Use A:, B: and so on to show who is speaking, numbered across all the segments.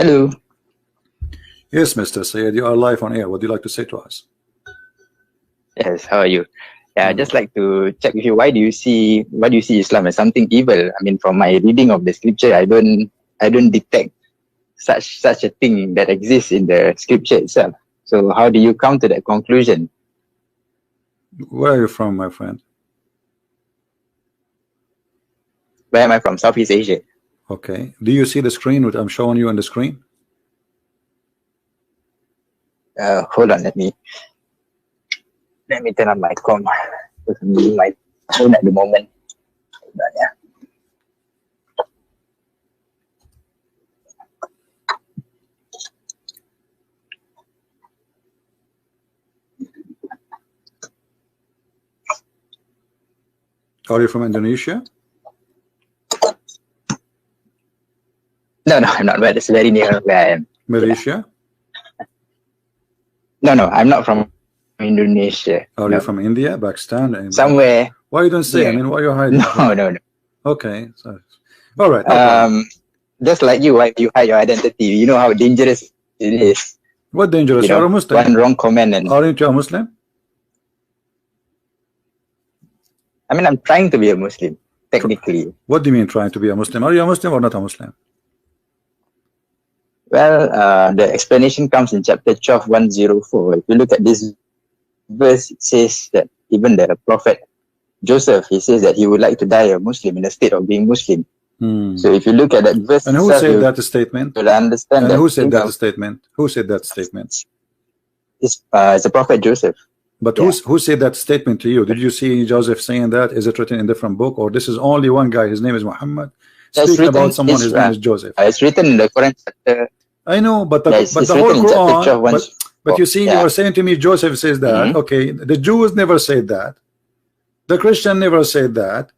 A: Hello.
B: Yes, Mr. Sayed, you are live on air. What do you like to say to us?
A: Yes, how are you? Yeah, I'd just like to check with you. Why do you see Islam as something evil? I mean, from my reading of the scripture, I don't detect such a thing that exists in the scripture itself. So how do you come to that conclusion?
B: Where are you from, my friend?
A: Where am I from? Southeast Asia.
B: Okay. Do you see the screen what I'm showing you on the screen?
A: Hold on, let me turn on my com. I'm using my phone at the moment. Hold on, yeah.
B: Are you from Indonesia?
A: No, I'm not. But it's very near where I am.
B: Malaysia?
A: No, I'm not from Indonesia.
B: Are you from India, Pakistan?
A: Somewhere.
B: Why you don't say? I mean, why you hiding?
A: No.
B: Okay. So, all right.
A: Just like you, why you hide your identity? You know how dangerous it is.
B: What dangerous? You're a Muslim.
A: One wrong comment and.
B: Aren't you a Muslim?
A: I mean, I'm trying to be a Muslim, technically.
B: What do you mean trying to be a Muslim? Are you a Muslim or not a Muslim?
A: Well, the explanation comes in chapter 12:104. If you look at this verse, it says that even the prophet Joseph, he says that he would like to die a Muslim in the state of being Muslim. So if you look at that verse,
B: and who said that statement?
A: You'll understand.
B: And who said that statement? Who said that statement?
A: It's the prophet Joseph.
B: But who said that statement to you? Did you see Joseph saying that? Is it written in a different book, or this is only one guy? His name is Muhammad. Speaking about someone, his name is Joseph.
A: It's written in the Quran chapter.
B: I know, but the whole Quran. But you see, you are saying to me, Joseph says that. Okay, the Jews never said that. The Christian never said that.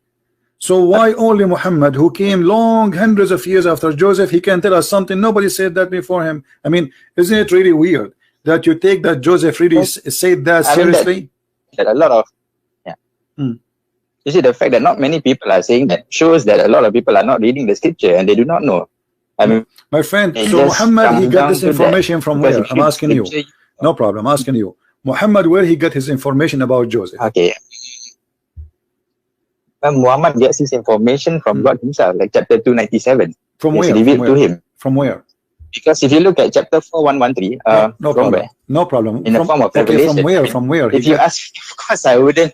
B: So why only Muhammad, who came long hundreds of years after Joseph, he can tell us something nobody said that before him? I mean, isn't it really weird that you take that Joseph really said that seriously?
A: That a lot of you see, the fact that not many people are saying that shows that a lot of people are not reading the scripture and they do not know. I mean,
B: my friend, so Muhammad, he got this information from where? I'm asking you. No problem, I'm asking you. Muhammad, where he got his information about Joseph?
A: Okay. Muhammad gets his information from God himself, like chapter 297.
B: From where?
A: To him.
B: From where?
A: Because if you look at chapter 4113,
B: no problem. No problem.
A: In the form of revelation.
B: From where?
A: If you ask, of course, I wouldn't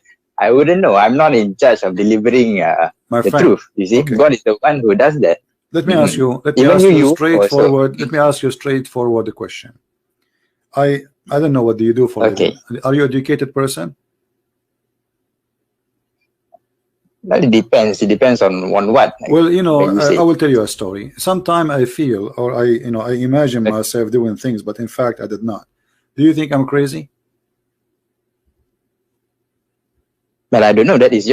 A: know. I'm not in charge of delivering the truth. You see, God is the one who does that.
B: Let me ask you. Let me ask you straightforward. Let me ask you straightforward the question. I don't know, what do you do for living? Are you an educated person?
A: Well, it depends. It depends on what.
B: Well, you know, I will tell you a story. Sometimes I feel, or I imagine myself doing things, but in fact I did not. Do you think I'm crazy?
A: Well, I don't know. That is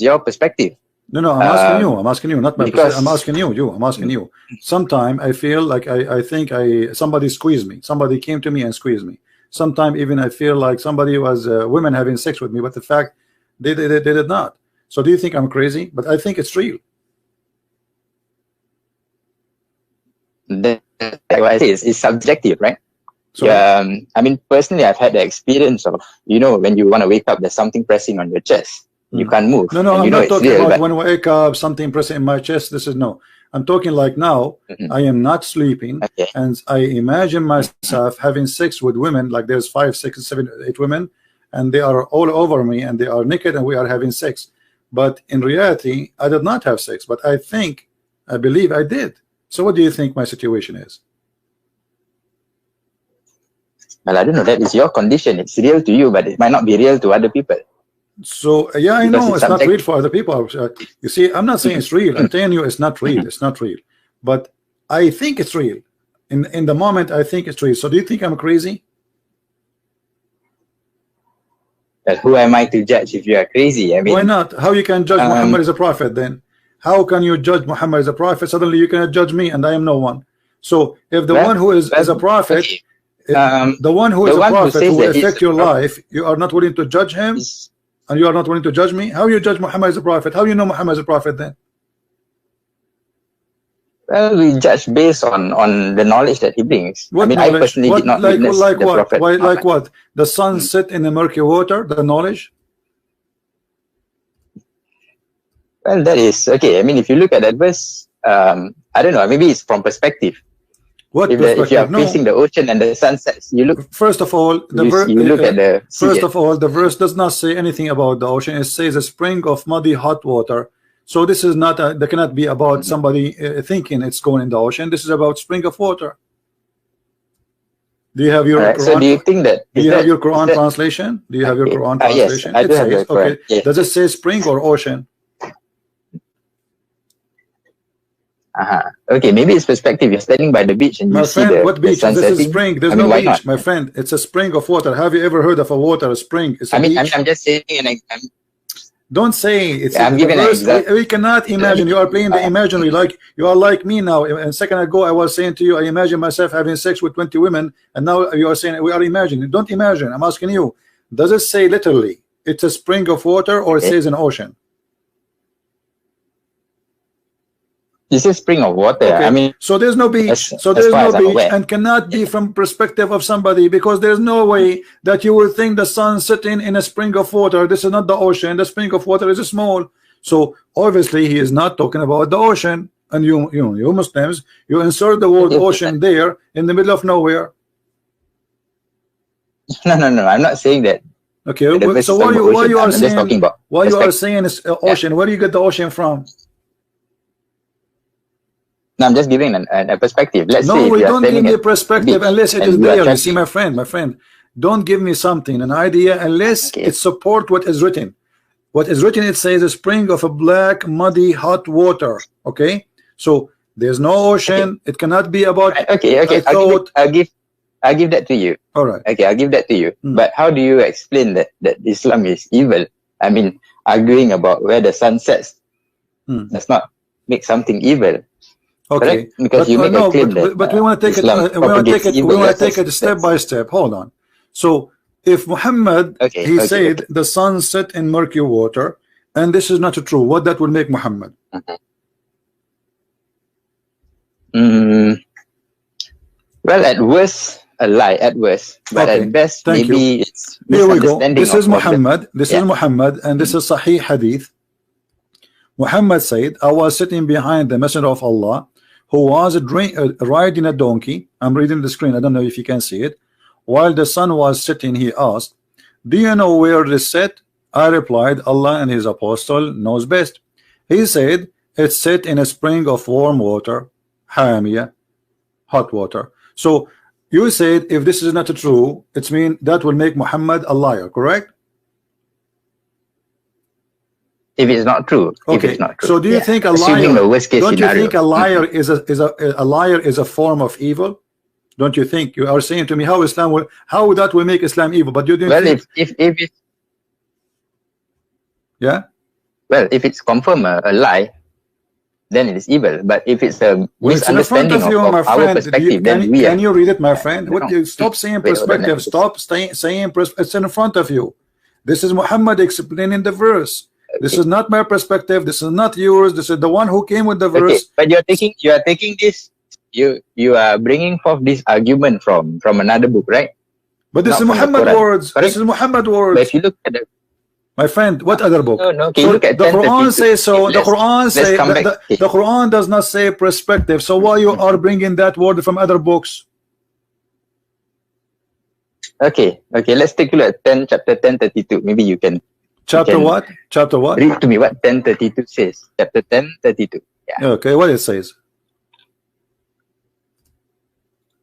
A: your perspective.
B: No, I'm asking you. I'm asking you, not my perspective. I'm asking you. I'm asking you. Sometimes I feel like I think somebody squeezed me. Somebody came to me and squeezed me. Sometimes even I feel like somebody was women having sex with me, but the fact they did not. So do you think I'm crazy? But I think it's real.
A: It's subjective, right? So, I mean, personally, I've had the experience of, when you want to wake up, there's something pressing on your chest. You can't move.
B: No, I'm not talking about when I wake up, something pressing in my chest. I'm talking like now. I am not sleeping, and I imagine myself having sex with women. Like there's 5, 6, 7, 8 women, and they are all over me, and they are naked, and we are having sex. But in reality, I did not have sex. But I believe I did. So what do you think my situation is?
A: Well, I don't know. That is your condition. It's real to you, but it might not be real to other people.
B: So yeah, I know it's not real for other people. You see, I'm not saying it's real. I'm telling you it's not real. It's not real. But I think it's real. In the moment, I think it's real. So do you think I'm crazy?
A: But who am I to judge if you are crazy? I mean,
B: why not? How you can judge Muhammad as a prophet then? How can you judge Muhammad as a prophet? Suddenly you cannot judge me, and I am no one. So if the one who is a prophet, the one who is a prophet who will affect your life, you are not willing to judge him, and you are not willing to judge me. How you judge Muhammad as a prophet? How you know Muhammad as a prophet then?
A: Well, we judge based on the knowledge that he brings.
B: What
A: I mean,
B: knowledge?
A: I personally did not witness
B: like
A: the
B: what?
A: Prophet.
B: Why, like what? The sun set in the murky water. The knowledge.
A: Well, that is okay. I mean, if you look at that verse, I don't know. Maybe it's from perspective.
B: What
A: if you are facing the ocean and the sun sets, you look.
B: First of all, the
A: you look at the.
B: First of all, the verse does not say anything about the ocean. It says a spring of muddy hot water. So this is not. That cannot be about somebody thinking it's going in the ocean. This is about spring of water. Do you have your Quran?
A: So do you think that?
B: Do you have your Quran translation? Do you have your Quran translation?
A: Yes, I do have your Quran.
B: Okay. Yes. Does it say spring or ocean?
A: Okay, maybe it's perspective. You're standing by the beach and you see
B: what beach?
A: The sun
B: this
A: setting.
B: is spring. There's no beach, not? My friend. It's a spring of water. Have you ever heard of a spring? It's a beach.
A: I'm just saying
B: don't say it's.
A: I'm giving an example.
B: We cannot imagine. You are playing the imaginary. Like you are like me now. A second ago, I was saying to you, I imagine myself having sex with 20 women, and now you are saying we are imagining. Don't imagine. I'm asking you. Does it say literally it's a spring of water, or it says an ocean?
A: This is spring of water.
B: Okay.
A: I mean,
B: so there's no beach. So there's no beach, and cannot be from perspective of somebody, because there's no way that you will think the sun sitting in a spring of water. This is not the ocean. The spring of water is small. So obviously he is not talking about the ocean. And you Muslims, you insert the word ocean there in the middle of nowhere.
A: No. I'm not saying that.
B: Okay. So why you are saying it's ocean? Where do you get the ocean from?
A: No, I'm just giving a perspective. Let's say
B: we don't give me a perspective unless it is there. You see, my friend, don't give me something, an idea, unless it support what is written. What is written, it says a spring of a black, muddy, hot water. Okay, so there's no ocean. It cannot be about.
A: Okay. I'll give that to you.
B: All right.
A: Okay, I'll give that to you. But how do you explain that Islam is evil? I mean, arguing about where the sun sets does not make something evil.
B: Okay,
A: because you make a claim
B: but we want to take it. We want to take it step by step. Hold on. So, if Muhammad said the sun set in murky water, and this is not true, what that will make Muhammad?
A: Well, at worst, a lie. At worst, but at best, maybe it's
B: here we go. This is Muhammad. This is Muhammad, and this is Sahih Hadith. Muhammad said, "I was sitting behind the Messenger of Allah, who was riding a donkey." I'm reading the screen. I don't know if you can see it. While the sun was setting, he asked, "Do you know where it is set?" I replied, "Allah and His Apostle knows best." He said, "It's set in a spring of warm water, hamia, hot water." So you said if this is not true, it means that will make Muhammad a liar, correct?
A: If it's not true.
B: Okay.
A: If it's not true.
B: So do you think a liar? Don't you think a liar is a form of evil? Don't you think? You are saying to me how that will make Islam evil, but you didn't.
A: Well, if it's well, if it's confirmed a lie, then it is evil. But if it's a misunderstanding of our perspective, then we
B: can you read it, my friend? Stop saying perspective. Stop saying it's in front of you. This is Muhammad explaining the verse. This is not my perspective. This is not yours. This is the one who came with the verse.
A: Okay, but you are taking this. You are bringing forth this argument from another book, right?
B: But this is Muhammad words.
A: Correct?
B: This is Muhammad words.
A: But if you look at
B: my friend, what other book?
A: No.
B: So the Quran says so. The Quran says the Quran does not say perspective. So why you are bringing that word from other books?
A: Okay. Let's take a look at chapter 10:32. Maybe you can.
B: Chapter what? Chapter what?
A: Read to me what 10:32 says. Chapter 10:32. Yeah.
B: Okay, what it says?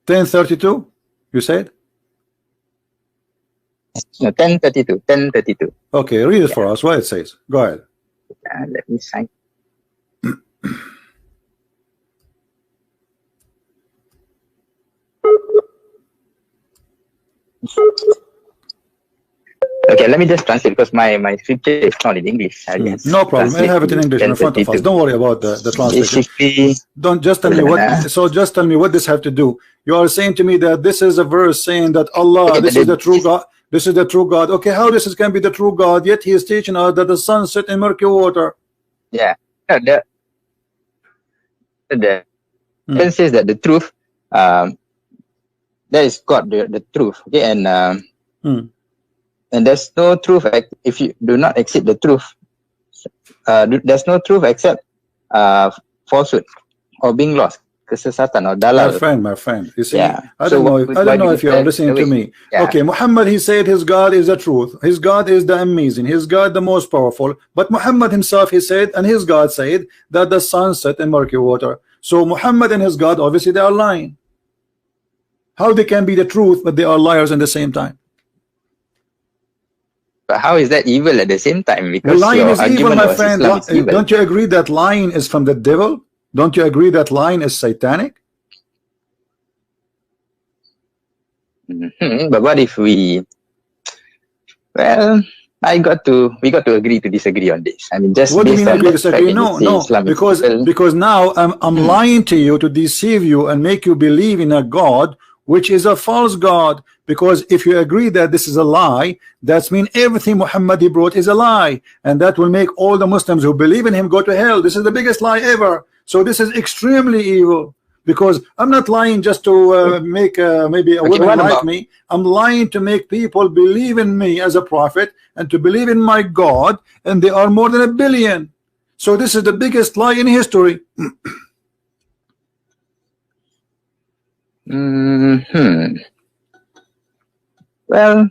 B: 10:32. You said?
A: No, 10:32. 10:32.
B: Okay, read it for us. What it says? Go ahead.
A: Let me sign. Okay, let me just translate because my scripture is not in English.
B: No problem. I have it in English in front of us. Don't worry about the translation. Don't just tell me what. So just tell me what this have to do. You are saying to me that this is a verse saying that Allah, this is the true God. This is the true God. Okay, how this can be the true God? Yet He is teaching us that the sun set in murky water.
A: Yeah. It says that the truth, that is God, the truth. Okay, and there's no truth if you do not accept the truth. There's no truth except falsehood or being lost. Kesesatan or dalal.
B: My friend, you see, I don't know if you are listening to me. Okay, Muhammad, he said his God is the truth, his God is the amazing, his God the most powerful. But Muhammad himself, he said, and his God said that the sun set in murky water. So Muhammad and his God, obviously they are lying. How they can be the truth, but they are liars at the same time?
A: But how is that evil at the same time? Because
B: lying is evil, my friend. Don't you agree that lying is from the devil? Don't you agree that lying is satanic?
A: But what if we we got to agree to disagree on this. I mean, just
B: what do you mean agree to disagree? No, because now I'm lying to you to deceive you and make you believe in a God which is a false God. Because if you agree that this is a lie, that means everything Muhammad brought is a lie, and that will make all the Muslims who believe in him go to hell. This is the biggest lie ever. So this is extremely evil, because I'm not lying just to make maybe a woman like me. I'm lying to make people believe in me as a prophet and to believe in my God, and they are more than 1 billion. So this is the biggest lie in history.
A: Well,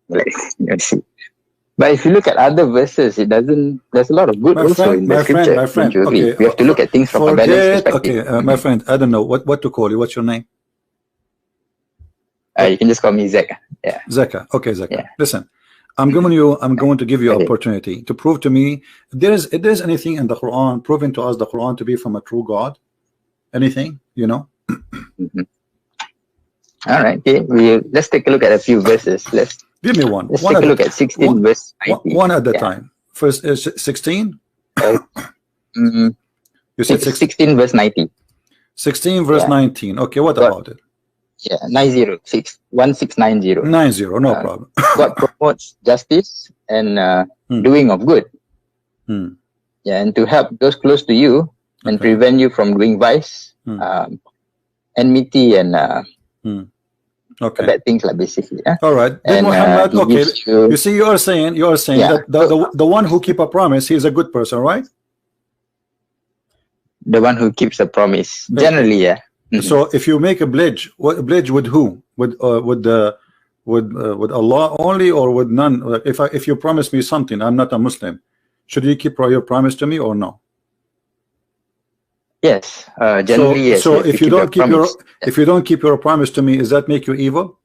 A: let's see. But if you look at other verses, it doesn't. There's a lot of good also in the scripture.
B: My friend. Okay,
A: we have to look at things from a balanced perspective.
B: Okay, my friend, I don't know what to call you. What's your name?
A: You can just call me Zeka. Yeah.
B: Zeka. Okay, Zeka. Yeah. Listen, I'm going to give you an opportunity to prove to me if there's anything in the Quran proving to us the Quran to be from a true God. Anything, you know?
A: All right. Okay. Let's take a look at a few verses.
B: Give me one.
A: Let's take a look at 16 verse 90.
B: One at a time. First is 16. You said
A: 16 verse 90.
B: 16 verse 19. Okay, what about it?
A: Yeah, 1690.
B: 90, no problem.
A: God promotes justice and doing of good. Yeah, and to help those close to you and prevent you from doing vice, enmity, and bad things, like basically.
B: All right. Then Muhammad, okay. You see, you are saying that the one who keep a promise, he is a good person, right?
A: The one who keeps a promise, generally, yeah.
B: So if you make a pledge, what pledge with who? With Allah only, or with none? If you promise me something, I'm not a Muslim, should you keep your promise to me or no?
A: Yes, generally yes.
B: So if you don't keep your promise to me, does that make you evil?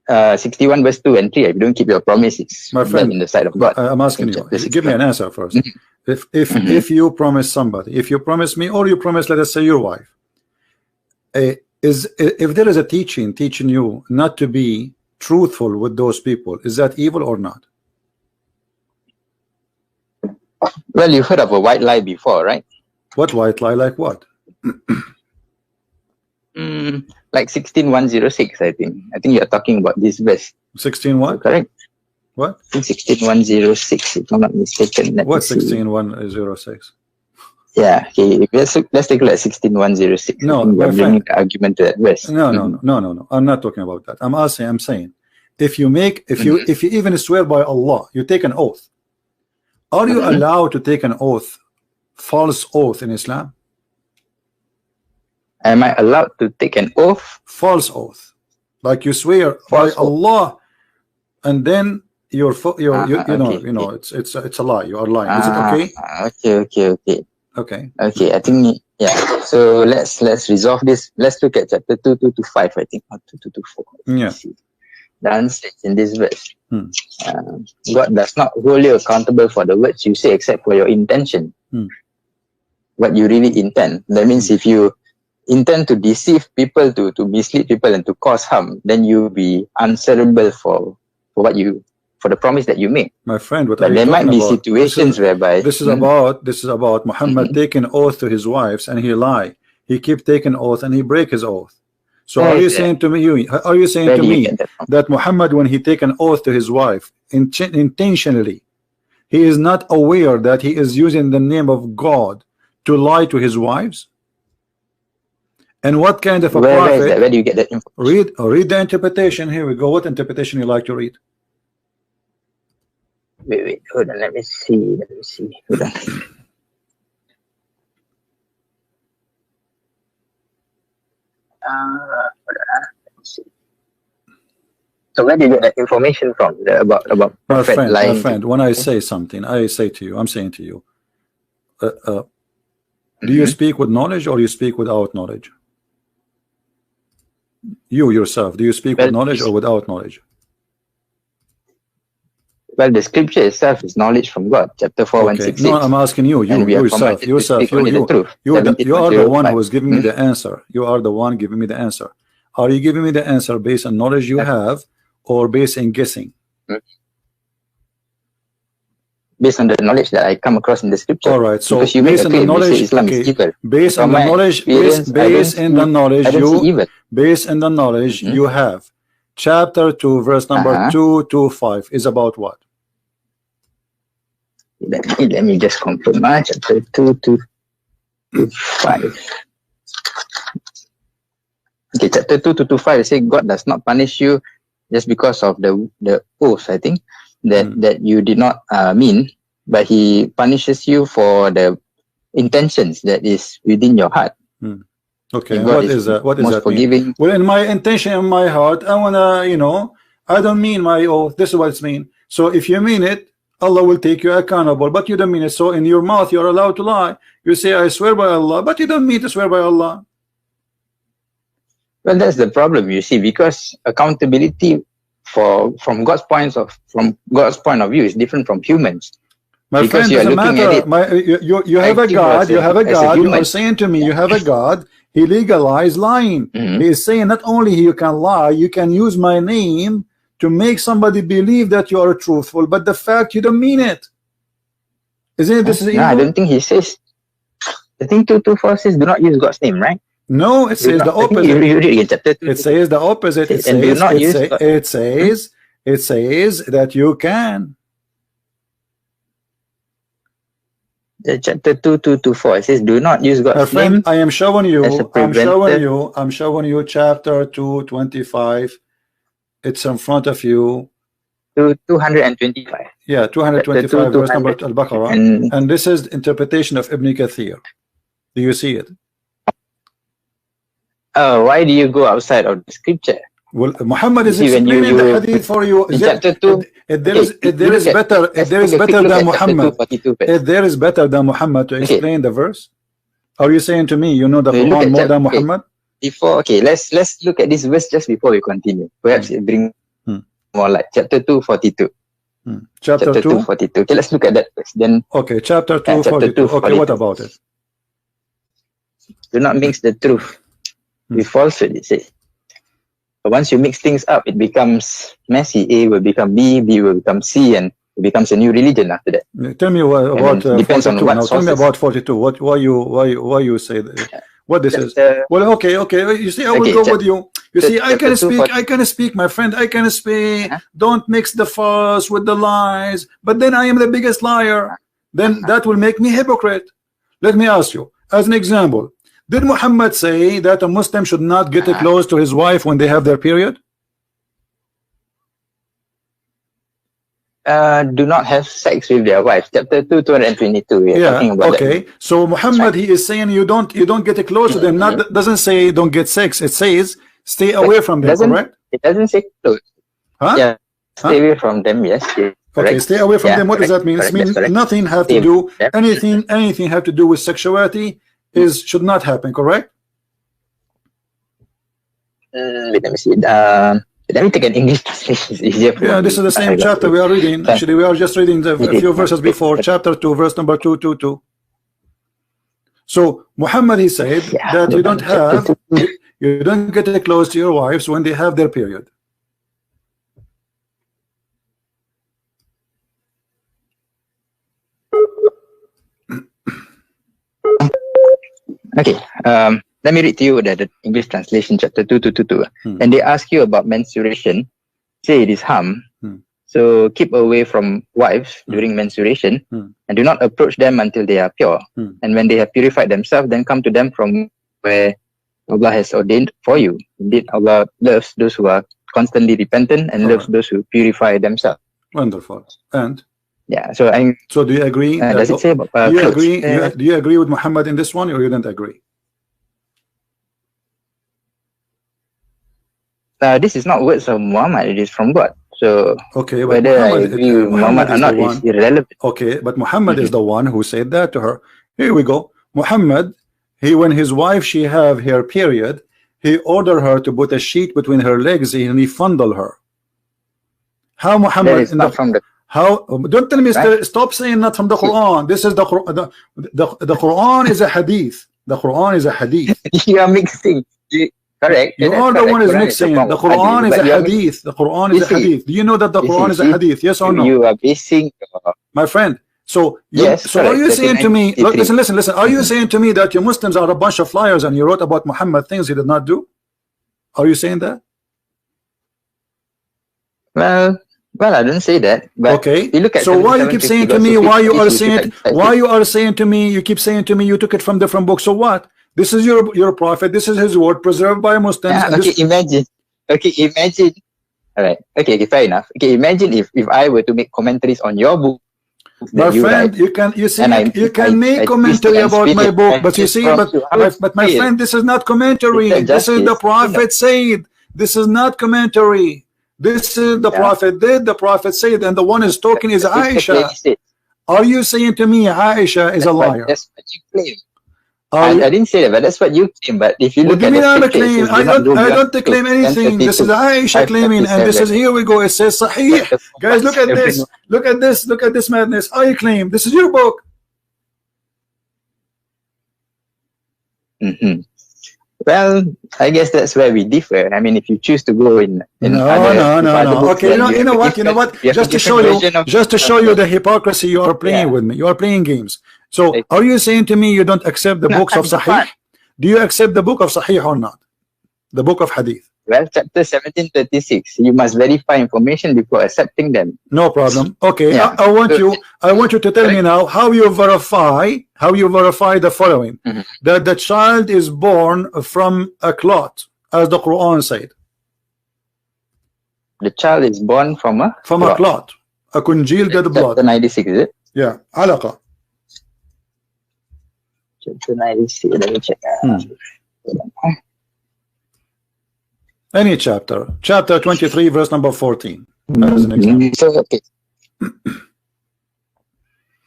A: 61 verse 2 and 3. If you don't keep your promise, it's
B: my friend,
A: in the sight of God.
B: I'm asking you. Give me an answer first. If you promise somebody, if you promise me, or you promise, let us say, your wife, if there is a teaching you not to be truthful with those people, is that evil or not?
A: Well, you've heard of a white lie before, right?
B: What white lie? Like what?
A: Like 16106, I think. I think you're talking about this verse.
B: 16 what?
A: Correct.
B: What?
A: I think 16106, if I'm not mistaken.
B: What 16106?
A: Yeah, okay. Let's take a look at 16106.
B: No,
A: we're bringing the argument to that verse.
B: No. I'm not talking about that. I'm saying, if you even swear by Allah, you take an oath. Are you allowed to take an oath, false oath in Islam?
A: Am I allowed to take an oath?
B: False oath, like you swear by Allah, and then you know, it's a lie. You are lying. Is it okay? Okay.
A: I think So let's resolve this. Let's look at chapter 2:2-5. I think, or 2:2-4.
B: Yeah.
A: The answer is in this verse. God does not hold you accountable for the words you say, except for your intention. What you really intend. That means if you intend to deceive people, to mislead people, and to cause harm, then you'll be answerable for the promise that you make.
B: My friend, but
A: there might be situations whereby
B: this is about Muhammad taking oath to his wives, and he lie. He keep taking oath and he break his oath. So are you saying to me, that Muhammad, when he take an oath to his wife intentionally, he is not aware that he is using the name of God to lie to his wives? And what kind of a prophet?
A: Where do you get that information?
B: Read the interpretation. Here we go. What interpretation you like to read?
A: Wait, hold on. Let me see. Hold on. So where do you get that information from about prophet lying?
B: My friend, when I say something, I say to you, I'm saying to you, do you speak with knowledge or you speak without knowledge? You yourself, do you speak with knowledge or without knowledge?
A: Well, the scripture itself is knowledge from God, chapter 4:166.
B: No, I'm asking you, yourself, you are the one who is giving me the answer. You are the one giving me the answer. Are you giving me the answer based on knowledge you have, or based on guessing?
A: Based on the knowledge that I come across in the scripture.
B: All right. So based on the knowledge, based on the knowledge you have, chapter 2, verse number 225 is about what?
A: Let me just confirm. Chapter 2:2-5. Okay, chapter 2:2-5 says God does not punish you just because of the oath, I think, that you did not mean, but he punishes you for the intentions that is within your heart.
B: Okay, and what is that? What is that mean? Well, in my intention, in my heart, I wanna, I don't mean my oath. This is what it's mean. So if you mean it, Allah will take you accountable, but you don't mean it. So in your mouth, you're allowed to lie. You say, I swear by Allah, but you don't mean to swear by Allah.
A: Well, that's the problem, you see, because accountability from God's point of view is different from humans.
B: My friend, doesn't matter. You have a God. You have a God. You are saying to me, you have a God. He legalized lying. He is saying not only you can lie, you can use my name to make somebody believe that you are truthful, but the fact you don't mean it. Isn't it? This is evil?
A: No, I don't think he says. I think 2:2-4 says do not use God's name, right?
B: No, it says the opposite. It says the opposite. It says that you can.
A: Chapter 2:2-4 it says do not use God's name.
B: I am showing you. I'm showing you chapter 2:25. It's in front of you.
A: 225.
B: Yeah, 225 verse number Al-Baqarah, and this is interpretation of Ibn Kathir. Do you see it?
A: Why do you go outside of the scripture?
B: Well, Muhammad is explaining the hadith for you.
A: Chapter 2.
B: If there is better than Muhammad, if there is better than Muhammad to explain the verse, are you saying to me you know the Quran more than Muhammad?
A: Let's look at this verse just before we continue. Perhaps it brings more light. Chapter 2:42.
B: Chapter
A: 2:42. Okay, let's look at that first. Then
B: chapter 2:42. Okay, what about it?
A: Do not mix the truth with falsehood, it says. But once you mix things up, it becomes messy. A will become B, B will become C, and it becomes a new religion after that.
B: Tell me about 42. Now, tell me about 42. Why you say that? What this is? Well, okay. You see, I will go with you. You see, I can speak, my friend. I can speak. Don't mix the false with the lies. But then I am the biggest liar. Then that will make me hypocrite. Let me ask you, as an example, did Muhammad say that a Muslim should not get close to his wife when they have their period?
A: Do not have sex with their wife. Chapter 2:222. We are talking about that.
B: So Muhammad, he is saying you don't get close to them. Not doesn't say don't get sex. It says stay away from them. Correct?
A: It doesn't say close. Yeah, stay away from them. Yes.
B: Okay, stay away from them. What does that mean? It means nothing have to do anything have to do with sexuality should not happen. Correct?
A: Let me see. Let me take an English translation. It's easier for
B: this is the same chapter we are reading. Actually, we are just reading a few verses before, chapter 2, verse number 222. So Muhammad, he said that you don't get close to your wives when they have their period.
A: Okay. let me read to you the English translation, chapter 2222. And they ask you about menstruation, say it is harm. So keep away from wives during menstruation, and do not approach them until they are pure. And when they have purified themselves, then come to them from where Allah has ordained for you. Indeed, Allah loves those who are constantly repentant and loves those who purify themselves.
B: Wonderful. And
A: yeah, so
B: do you agree?
A: Does it say about,
B: do you agree? Do you agree with Muhammad in this one, or you don't agree?
A: This is not words of Muhammad; it is from God. So
B: okay, but
A: whether I agree with Muhammad or not is irrelevant.
B: Okay, but Muhammad is the one who said that to her. Here we go. Muhammad, when his wife she have her period, he ordered her to put a sheet between her legs and he fondled her. How Muhammad
A: that is not from the
B: how? Don't tell me stop saying not from the Quran. This is the Quran is a hadith. The Quran is a hadith.
A: You are mixing. Correct.
B: You are the one is mixing. The Quran is a hadith. The Quran is a hadith. Do you know that the Quran is a hadith? Yes or no?
A: You are basing,
B: my friend. So are you saying to me? Look, listen. Are you saying to me that you Muslims are a bunch of liars and you wrote about Muhammad things he did not do? Are you saying that?
A: Well, I don't say that. But
B: okay.
A: You look at
B: so why you keep saying to me? Why you are saying to me? You keep saying to me you took it from different books. So what? This is your prophet. This is his word preserved by Muslims.
A: Imagine. All right. Okay, fair enough. Okay, imagine if I were to make commentaries on your book.
B: My friend, you can make commentary about my book, but you see, but my friend, this is not commentary. This is the prophet said. This is not commentary. This is the prophet did. The prophet said, and the one is talking is Aisha. Are you saying to me Aisha is a liar?
A: That's what you claim. I didn't say that, but that's what you claim. But if you look at the
B: claim, I don't claim anything. This is Aisha claiming, and this is here we go. It says Sahih. Guys, look at this. Look at this. Look at this madness. I claim this is your book.
A: Well, I guess that's where we differ. I mean, if you choose to go in
B: no. Okay, you know what? Just to show you the hypocrisy you are playing with me. You are playing games. So, are you saying to me you don't accept the books of Sahih? Do you accept the book of Sahih or not? The book of Hadith.
A: Well, chapter 1736. You must verify information before accepting them.
B: No problem. Okay, I want you to tell me now how you verify the following: that the child is born from a clot, as the Quran said.
A: The child is born from a
B: clot, a congealed dead blood.
A: Chapter 96, is it?
B: Yeah, alaqa.
A: Chapter 96. Let me check.
B: Any chapter 23 verse number 14 as an example.
A: So, okay.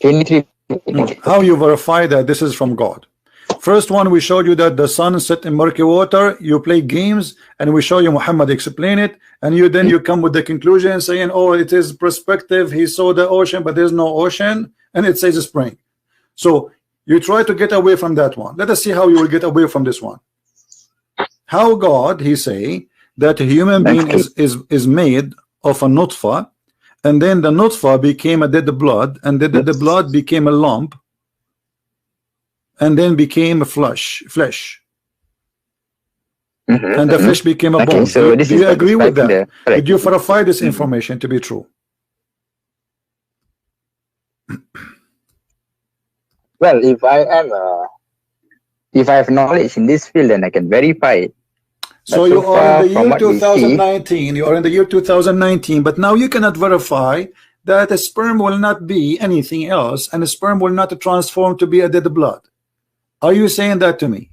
A: 23.
B: How you verify that this is from God? First one, we showed you that the sun set in murky water. You play games, and we show you Muhammad explain it, and you come with the conclusion saying, oh, it is perspective. He saw the ocean, but there's no ocean, and it says spring. So you try to get away from that one. Let us see how you will get away from this one. How God, he say that a human being is made of a nutfa, and then the nutfa became a dead blood, and then the blood became a lump, and then became a flesh, and the flesh became a bone.
A: So
B: do you agree with that? Did you verify this information to be true?
A: Well, if I have knowledge in this field, then I can verify it.
B: So you are in the year 2019. You are in the year 2019, but now you cannot verify that a sperm will not be anything else, and a sperm will not transform to be a dead blood. Are you saying that to me?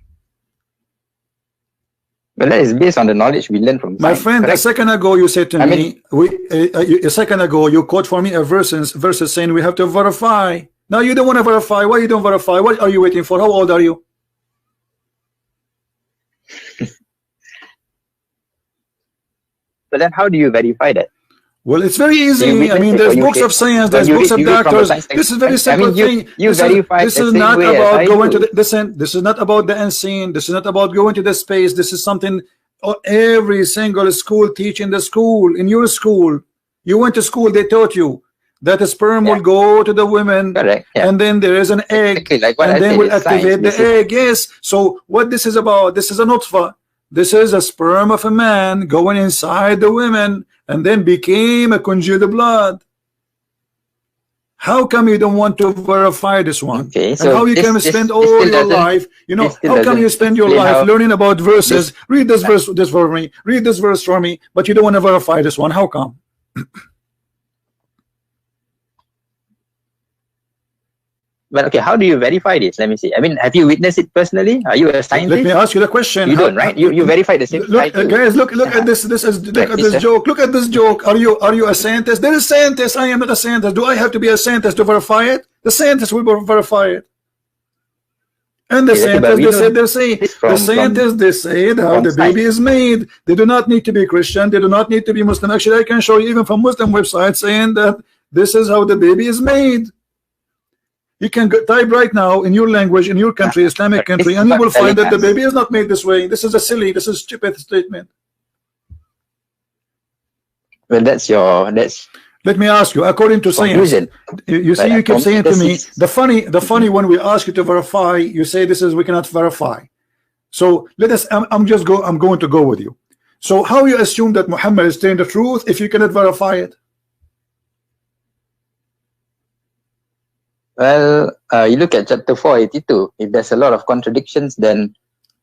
A: Well, that is based on the knowledge we learned from
B: my friend. Correct? A second ago, you said to me, a second ago, you quote for me a verses saying we have to verify. Now you don't want to verify. Why you don't verify? What are you waiting for? How old are you?
A: But then how do you verify that?
B: Well, it's very easy. I mean, there's books of science, there's books of doctors. This is very simple thing. This is not about going to the, listen, this is not about the unseen. This is not about going to the space. This is something every single school teach in the school, in your school. You went to school, they taught you that the sperm will go to the women.
A: Correct. Yeah.
B: And then there is an egg,
A: exactly like what
B: and
A: I
B: then
A: said,
B: will
A: it's
B: activate
A: science.
B: the egg. Yes. So what this is about? This is a nutfa. This is a sperm of a man going inside the women, and then became a congealed blood. How come you don't want to verify this one?
A: Okay,
B: and how you can spend all your life, you know, how come you spend your life learning about verses? Read this verse, this for me, read this verse for me, but you don't want to verify this one. How come?
A: But okay, how do you verify this? Let me see. I mean, have you witnessed it personally? Are you a scientist?
B: Let me ask you the question.
A: You don't, right? You verify the same.
B: Look, guys, look at this. Look at this joke. Look at this joke. Are you a scientist? There is scientist. I am not a scientist. Do I have to be a scientist to verify it? The scientist will verify it. And the scientists, the scientists, they say how the baby is made. They do not need to be Christian. They do not need to be Muslim. Actually, I can show you even from Muslim websites saying that this is how the baby is made. You can type right now in your language, in your country, Islamic country, and you will find that the baby is not made this way. This is a silly, this is stupid statement.
A: Well, that's.
B: Let me ask you, according to science, you see, you keep saying to me, the funny when we ask you to verify, you say this is we cannot verify. So let us. I'm going to go with you. So how you assume that Muhammad is telling the truth if you cannot verify it?
A: Well, you look at chapter 482. If there's a lot of contradictions, then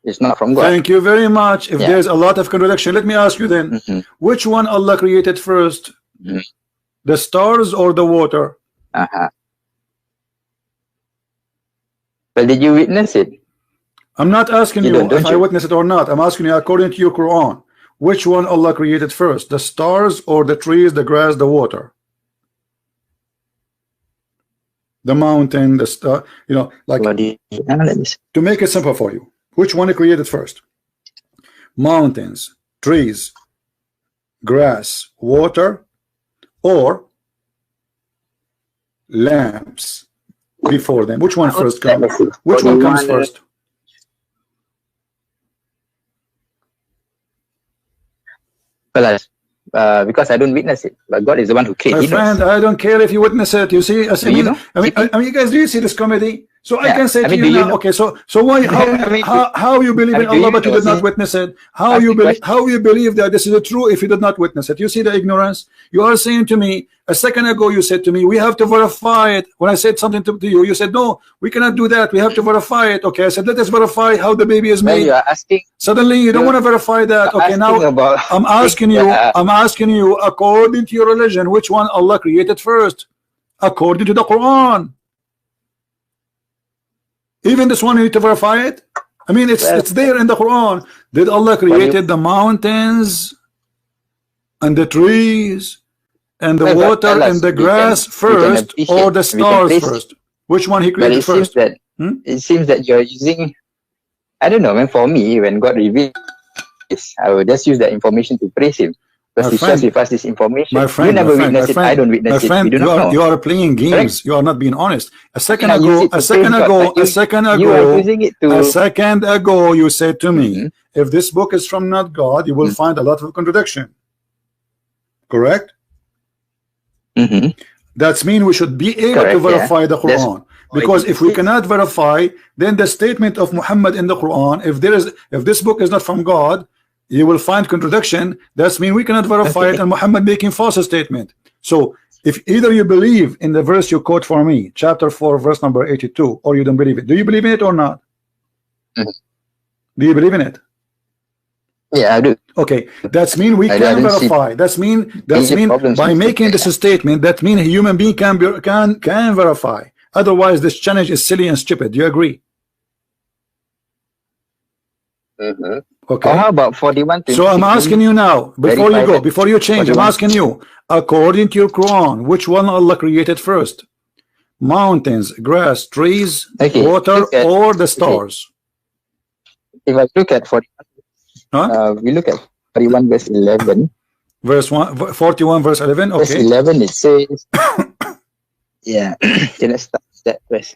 A: it's not from God.
B: Thank you very much. If there's a lot of contradiction, let me ask you then, which one Allah created first? The stars or the water?
A: Well, did you witness it?
B: I'm not asking you if I witness it or not. I'm asking you according to your Quran. Which one Allah created first? The stars or the trees, the grass, the water? The mountain, the star, you know, like to make it simple for you, which one he created first? Mountains, trees, grass, water, or lamps before them? Which one first comes? Which one comes first?
A: Well, because I don't witness it, but God is the one who created.
B: My friend, I don't care if you witness it. You see, I mean, you guys, do you see this comedy? So I can say to you now, okay, so why, how you believe in Allah but you did not witness it? How you believe that this is true if you did not witness it? You see the ignorance? You are saying to me, a second ago you said to me, we have to verify it. When I said something to you, you said, no, we cannot do that. We have to verify it. Okay, I said, let us verify how the baby is made.
A: You are asking.
B: Suddenly you don't want to verify that. Okay, now I'm asking you, according to your religion, which one Allah created first? According to the Quran. Even this one you need to verify it. I mean, it's there in the Quran. Did Allah created the mountains and the trees and the water and the grass first, or the stars first? Which one he created first?
A: It seems that you're using, I don't know, man, for me, when God revealed this, I will just use that information to praise him. Because he shares with us this information. You never witness it, I don't witness it. We do not know.
B: You are playing games. Correct? You are not being honest. A second ago, you said to me, if this book is from not God, you will find a lot of contradiction. Correct? That means we should be able to verify the Quran. Because if we cannot verify, then the statement of Muhammad in the Quran, if this book is not from God, you will find contradiction. That means we cannot verify it, and Muhammad making false statement. So if either you believe in the verse you quote for me, chapter 4, verse number 82, or you don't believe it. Do you believe in it or not? Do you believe in it?
A: Yeah, I do.
B: Okay, that means we can verify. That means by making this statement, that means a human being can verify. Otherwise, this challenge is silly and stupid. Do you agree? Okay.
A: How about 41?
B: So I'm asking you now, before you go, before you change, I'm asking you, according to your Quran, which one Allah created first? Mountains, grass, trees, water, or the stars?
A: If I look at 41, we look at 41 verse 11.
B: Verse 41 verse 11. Okay.
A: Verse 11 it says, yeah, let's start that verse.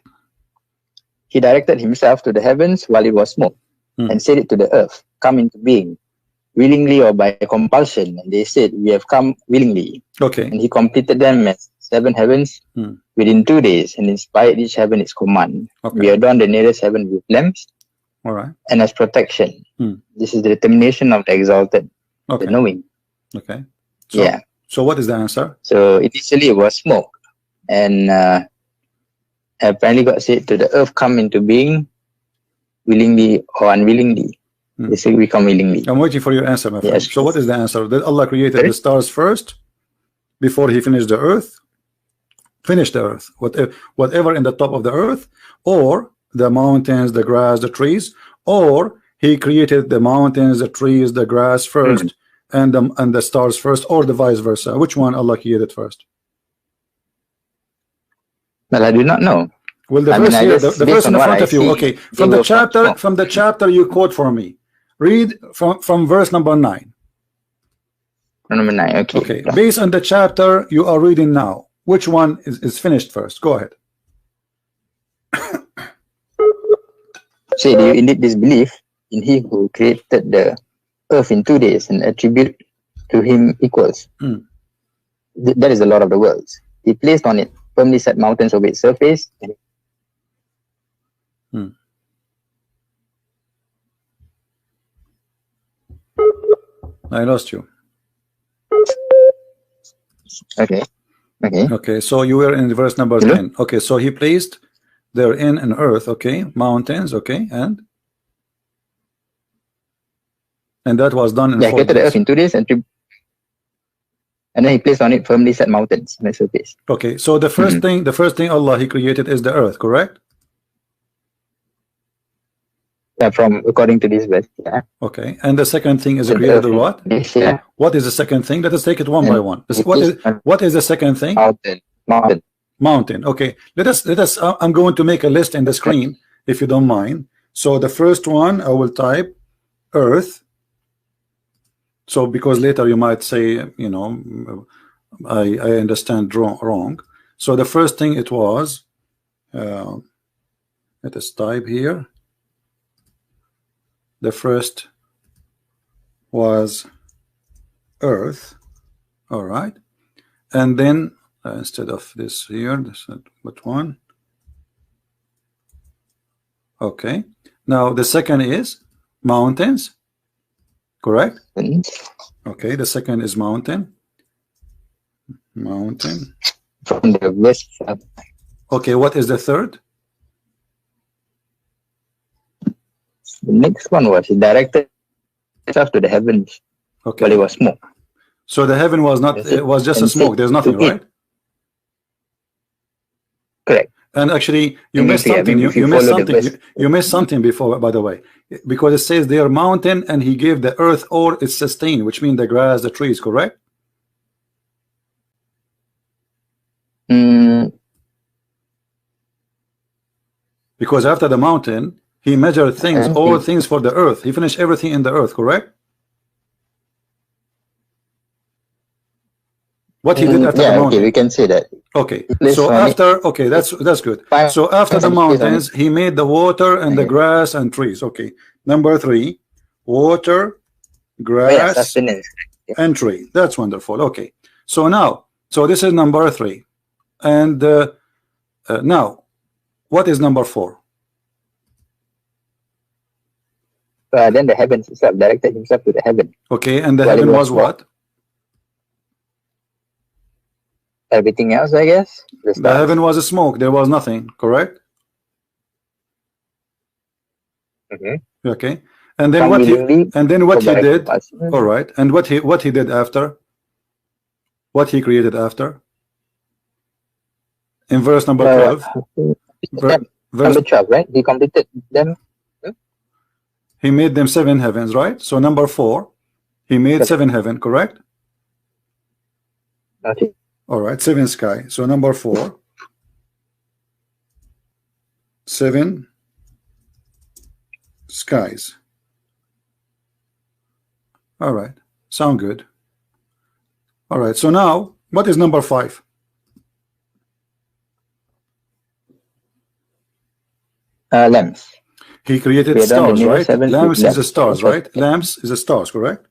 A: He directed himself to the heavens while it was smoke, and said it to the earth, come into being, willingly or by compulsion. And they said, we have come willingly.
B: Okay.
A: And he completed them as 7 heavens within 2 days, and inspired each heaven its command.
B: Okay.
A: We adorn the nearest heaven with lamps,
B: all right,
A: and as protection. This is the determination of the exalted,
B: okay,
A: the knowing.
B: Okay. So,
A: Yeah.
B: So what is the answer?
A: So initially it was smoke, and apparently God said to the earth, come into being, willingly or unwillingly. They say we come willingly.
B: I'm waiting for your answer, my friend.
A: Yes.
B: So what is the answer? That Allah created the stars first before He finished the earth? Finished the earth, whatever in the top of the earth, or the mountains, the grass, the trees, or He created the mountains, the trees, the grass first, and the stars first, or the vice versa? Which one Allah created first?
A: Well, I do not know.
B: Well, the verse here, the verse in front of you. Okay, from the chapter you quote for me. Read from verse number 9.
A: Number 9. Okay.
B: Okay. Based on the chapter you are reading now, which one is finished first? Go ahead.
A: Say, do you indeed disbelieve in He who created the earth in 2 days and attribute to Him equals? That is the Lord of the worlds. He placed on it firmly set mountains over its surface.
B: I lost you.
A: Okay. Okay.
B: Okay. So you were in verse number 10. Okay. So He placed therein an earth. Okay. Mountains. Okay. And that was done in 4 days.
A: Created the earth in 2 days and then He placed on it firmly set mountains on the surface.
B: Okay. So the first thing Allah He created is the earth, correct?
A: Yeah, from according to this verse. Yeah.
B: Okay. And the second thing is created what?
A: Yeah.
B: What is the second thing? Let us take it one by one. What is the second thing? Mountain. Okay. Let us I'm going to make a list in the screen if you don't mind. So the first one I will type earth. So because later you might say, you know, I understand wrong. So the first thing it was let us type here. The first was earth, all right, and then instead of this here, this what one? Okay, now the second is mountains, correct? Okay, the second is mountain
A: from the west.
B: Okay, what is the third?
A: The next one was He directed itself to the heavens.
B: Okay.
A: But it was smoke.
B: So the heaven was not, it was just a smoke. There's nothing, right?
A: Correct.
B: And actually, you missed something. You missed something. You missed something before, by the way, because it says they are mountain, and He gave the earth or its sustain, which means the grass, the trees. Correct? Because after the mountain, He measured things, all things for the earth. He finished everything in the earth. Correct? What He did after the mountain.
A: Okay, we can say that.
B: Okay, so after, okay, that's good. So after the mountains, He made the water and the grass and trees. Okay, number 3, water, grass, and tree. That's wonderful. Okay, so now, so this is number 3, and now, what is number 4?
A: Then the heavens itself directed Himself to the heaven.
B: Okay, and the heaven was what?
A: Everything else, I guess.
B: The heaven was a smoke. There was nothing. Correct. Okay. And then what he did. All right. And what he did after. What He created after. In verse number 12.
A: Number 12, right? He completed them.
B: He made them 7 heavens, right? So number 4, He made 7 heaven, correct?
A: Okay.
B: All right, 7 sky. So number 4, 7 skies. All right, sound good. All right, so now what is number 5?
A: Lamps.
B: He created stars, right? Lamps is the stars, right? Lamps is the stars, correct?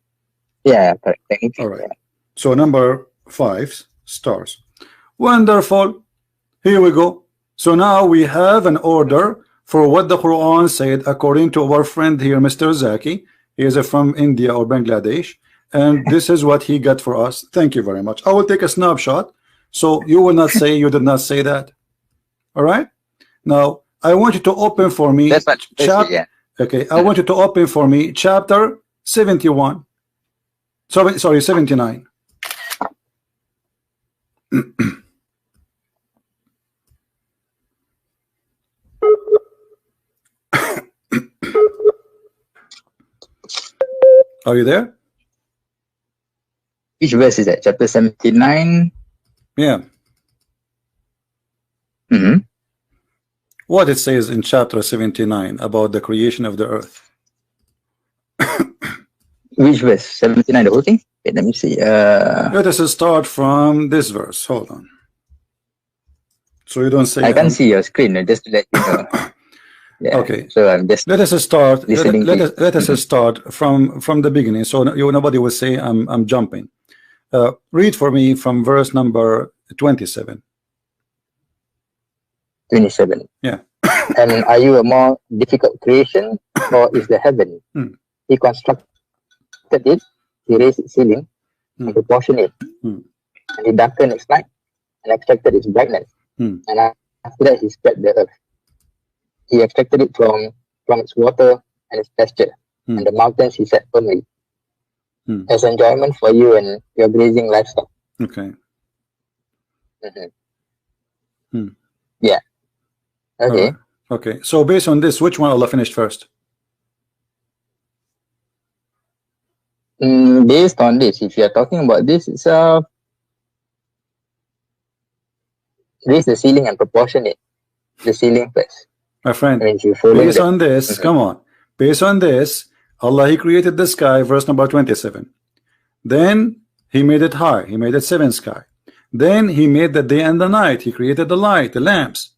A: Yeah, correct.
B: All right. So number 5, stars. Wonderful. Here we go. So now we have an order for what the Quran said according to our friend here, Mr. Zaki. He is from India or Bangladesh, and this is what he got for us. Thank you very much. I will take a snapshot so you will not say you did not say that. All right. Now I want you to open for me.
A: That's what. Yeah.
B: Okay. I want you to open for me chapter 71. Sorry, 79. Are you there?
A: Which verse is that? Chapter 79?
B: Yeah. What it says in chapter 79 about the creation of the earth.
A: Which verse? 79, the whole thing? Okay, let me see.
B: Let us start from this verse. Hold on. So you don't say...
A: I can't see your screen, just to let you know. Yeah.
B: Okay.
A: So I'm just...
B: Let us start. Let us
A: Mm-hmm.
B: start from the beginning. So nobody will say I'm jumping. Read for me from verse number 27.
A: 27.
B: Yeah.
A: And are you a more difficult creation, or is the heaven? He constructed it, he raised its ceiling, and proportioned it, and he darkened its light, and extracted its brightness. And after that, he spread the earth. He extracted it from its water and its pasture, and the mountains he set firmly, as enjoyment for you and your grazing livestock.
B: Okay.
A: Yeah. Okay.
B: Right. Okay. So based on this, which one Allah finished first?
A: Based on this, if you are talking about this, it's raise the ceiling and proportion it. The ceiling first.
B: My friend,
A: I mean,
B: based on this, come on. Based on this, Allah, He created the sky, verse number 27. Then He made it high. He made it seven sky. Then He made the day and the night. He created the light, the lamps.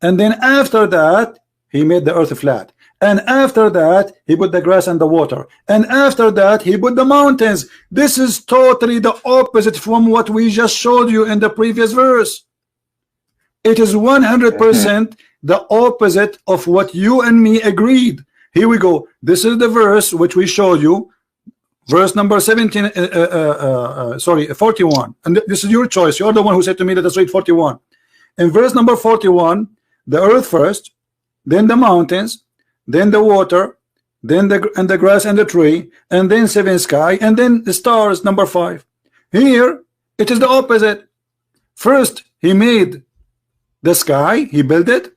B: And then after that, He made the earth flat. And after that, He put the grass and the water. And after that, He put the mountains. This is totally the opposite from what we just showed you in the previous verse. It is 100% the opposite of what you and me agreed. Here we go. This is the verse which we showed you. Verse number 17, 41. And this is your choice. You're the one who said to me, let us read 41. In verse number 41, the earth first, then the mountains, then the water, then the grass and the tree, and then seven sky, and then the stars, number 5. Here, it is the opposite. First, He made the sky, He built it.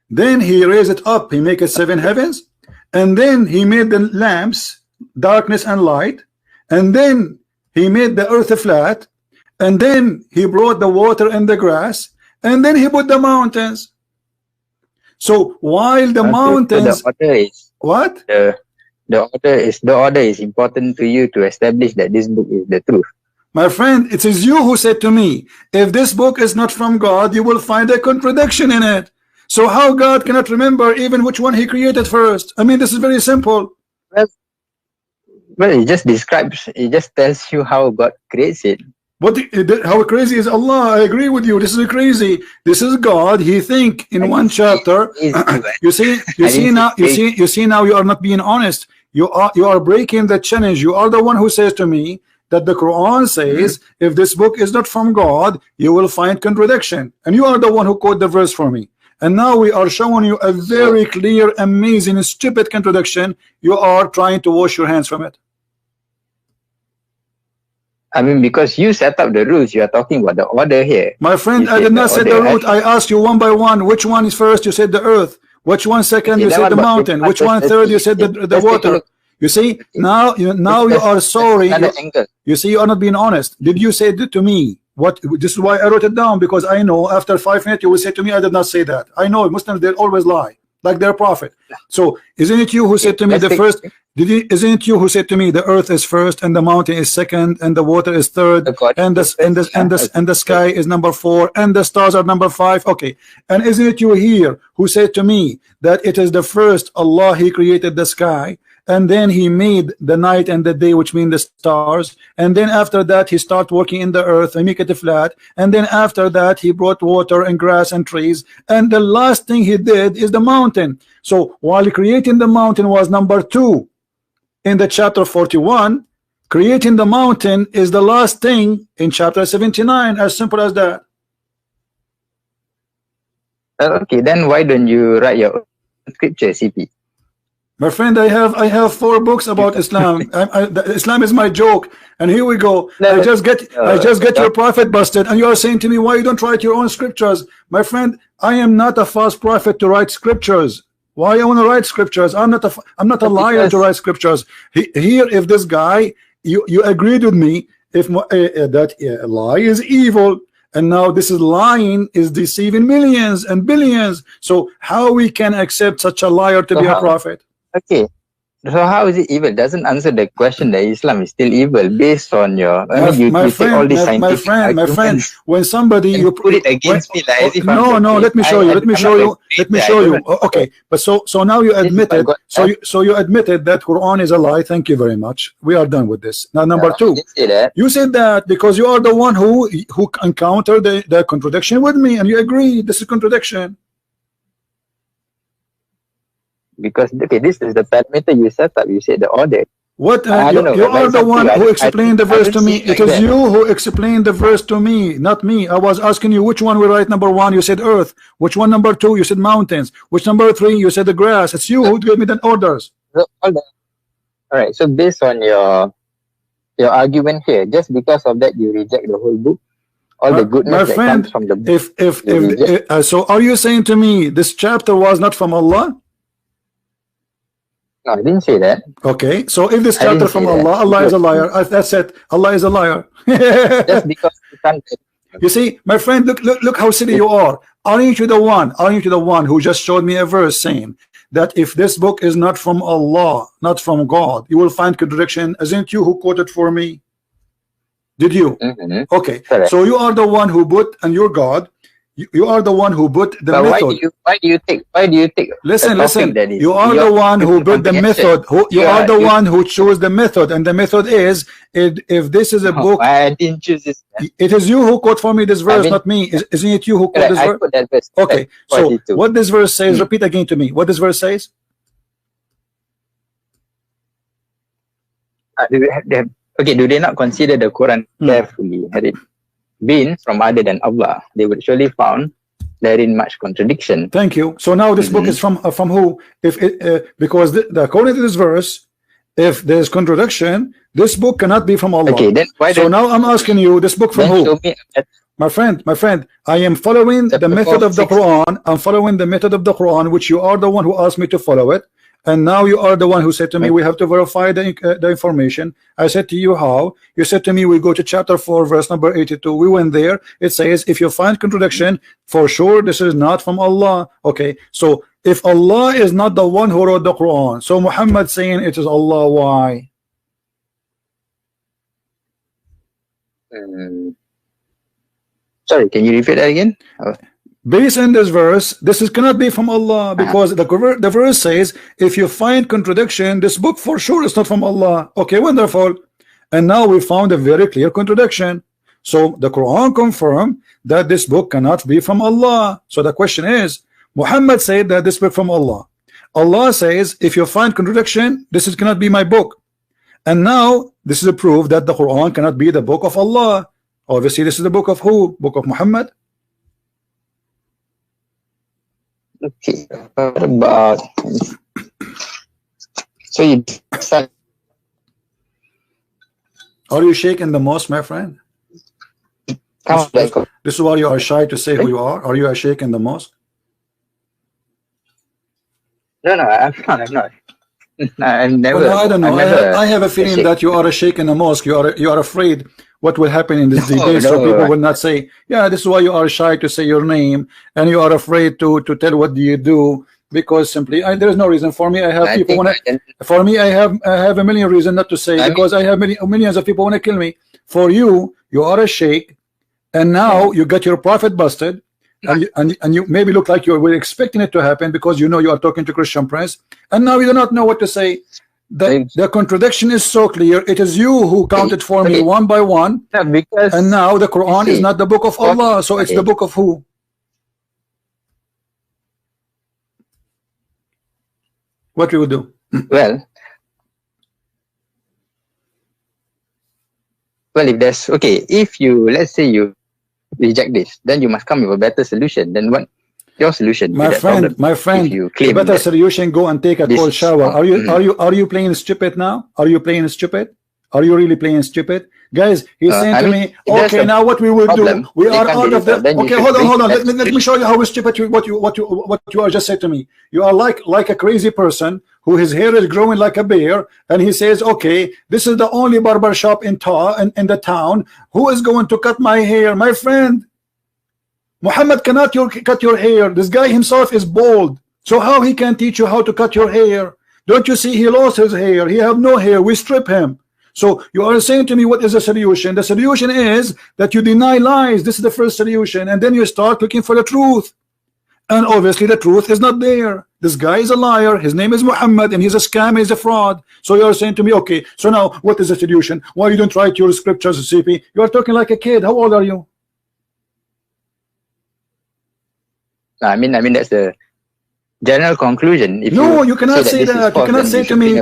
B: Then He raised it up, He make it 7 heavens. And then He made the lamps, darkness and light. And then He made the earth flat. And then He brought the water and the grass. And then He put the mountains. So while the mountains,
A: the order is
B: what?
A: The order is important to you to establish that this book is the truth.
B: My friend, it is you who said to me, if this book is not from God, you will find a contradiction in it. So how God cannot remember even which one He created first? I mean, this is very simple.
A: Well, it just describes, it just tells you how God creates it.
B: But how crazy is Allah? I agree with you. This is crazy. This is God. He think in one chapter. You see now you are not being honest. You are breaking the challenge. You are the one who says to me that the Quran says if this book is not from God, you will find contradiction. And you are the one who quote the verse for me. And now we are showing you a very clear, amazing, stupid contradiction. You are trying to wash your hands from it.
A: I mean, because you set up the rules, you are talking about the order here.
B: My friend, I did not set the route. I asked you one by one. Which one is first? You said the earth. Which one second? You said the mountain. Which one third? You said the water. You see, now you are sorry. You see, you are not being honest. Did you say that to me? What? This is why I wrote it down, because I know after 5 minutes you will say to me, I did not say that. I know Muslims, they always lie, like their prophet. So isn't it you who said to me the first? Isn't it you who said to me the earth is first and the mountain is second and the water is third and the sky is number 4 and the stars are number 5? Okay, and isn't it you here who said to me that it is the first Allah He created the sky and then he made the night and the day, which mean the stars, and then after that he started working in the earth and make it flat, and then after that he brought water and grass and trees, and the last thing he did is the mountain. So while creating the mountain was number 2 in the chapter 41, creating the mountain is the last thing in chapter 79. As simple as that.
A: Okay, then why don't you write your own scripture, CP?
B: My friend, I have 4 books about Islam. Islam is my joke, and here we go. I just get your prophet busted, and you are saying to me, why you don't write your own scriptures? My friend, I am not a false prophet to write scriptures. Why I want to write scriptures? I'm not a liar to write scriptures. Here, if this guy, you agreed with me, if that lie is evil, and now this is lying is deceiving millions and billions. So how we can accept such a liar to be a prophet?
A: Okay, so how is it evil? Doesn't answer the question that Islam is still evil based on your.
B: My friend, when somebody you
A: put it against me, like,
B: no, let me show you. Let me show you. Okay, but so now you admitted. So you admitted that Quran is a lie. Thank you very much. We are done with this. Now number 2, you said that because you are the one who encountered the contradiction with me, and you agree this is contradiction.
A: Because okay, this is the parameter you set up. You said the order.
B: What you are the one who explained the verse to me. It is you who explained the verse to me, not me. I was asking you which one we write number 1. You said earth. Which one number 2? You said mountains. Which number 3? You said the grass. It's you who gave me the orders.
A: So, all right. So based on your argument here, just because of that, you reject the whole book. All the goodness that comes from the book.
B: So are you saying to me this chapter was not from Allah?
A: No, I didn't say that.
B: Okay, so if this chapter from Allah, Allah is a liar. That's it. Allah is a liar.
A: Just because you can't.
B: You see, my friend, look how silly you are. Aren't you the one who just showed me a verse saying that if this book is not from Allah, not from God, you will find contradiction? Isn't you who quoted for me? Did you? Okay, correct. So you are the one who put, and your God. You are the one who put the method.
A: Why do you take?
B: Listen. You are the one who put the method. You are the one who chose the method, and the method is if this is a book.
A: I didn't choose this.
B: It is you who quote for me this verse, not me. Isn't it you who quote this verse?
A: That verse?
B: Okay. So what this verse says? Repeat again to me. What this verse says?
A: Okay. Do they not consider the Quran carefully? Had it been from other than Allah, they would surely found therein much contradiction.
B: Thank you. So now this book is from who? If it, because according to this verse, if there's contradiction, this book cannot be from Allah.
A: Okay, then why?
B: So now I'm asking you, this book from who? My friend, I am following the method of the Quran. I'm following the method of the Quran, which you are the one who asked me to follow it. And now you are the one who said to me, we have to verify the information. I said to you, how? You said to me, we go to chapter 4, verse number 82. We went there. It says, if you find contradiction, for sure this is not from Allah. Okay, so if Allah is not the one who wrote the Quran, so Muhammad saying it is Allah, why?
A: Sorry, can you repeat that again?
B: Based on this verse, this cannot be from Allah, because the verse says, if you find contradiction, this book for sure is not from Allah. Okay, wonderful. And now we found a very clear contradiction. So the Quran confirmed that this book cannot be from Allah. So the question is, Muhammad said that this book from Allah. Allah says, if you find contradiction, this cannot be my book. And now this is a proof that the Quran cannot be the book of Allah. Obviously, this is the book of who? Book of Muhammad.
A: Okay, what about so you
B: are you shaking the most, my friend? This is why you are shy to say who you are. Are you a sheikh in the mosque?
A: No, I'm not. I never.
B: Well, I don't know. I have a feeling that you are a sheikh in the mosque. You are afraid what will happen in this debate, so people will not say, yeah, this is why you are shy to say your name, and you are afraid to tell what do you do, because simply there is no reason. For me, I have people want to. For me, I have a million reasons not to say, because I have millions of people want to kill me. For you, you are a sheikh, and now you got your prophet busted, and you maybe look like you were expecting it to happen because you know you are talking to Christian Prince, and now you do not know what to say. The contradiction is so clear. It is you who counted for me one by one,
A: because
B: and now the Quran is not the book of Allah, so it's the book of who? What we would do?
A: Well, if there's if you, let's say you reject this, then you must come with a better solution. Then what? Your solution,
B: my friend,
A: you
B: the better solution, go and take a cold shower. Are you playing stupid now? Are you playing stupid? Are you really playing stupid? Guys, he's saying to me, okay, now what we will do, we are out of the, okay, hold on, let me show you how stupid what you are just said to me. You are like a crazy person who his hair is growing like a bear, and he says, okay, this is the only barber shop in the town. Who is going to cut my hair? My friend, Muhammad cannot cut your hair. This guy himself is bald, so how he can teach you how to cut your hair? Don't you see he lost his hair? He have no hair. We strip him. So you are saying to me, what is the solution? The solution is that you deny lies. This is the first solution, and then you start looking for the truth, and obviously the truth is not there. This guy is a liar. His name is Muhammad, and he's a scam. He's a fraud. So you are saying to me, okay, so now what is the solution? Why you don't write your scriptures, CP? You are talking like a kid. How old are you?
A: I mean that's the general conclusion. If
B: no, you cannot say that. You cannot say to me,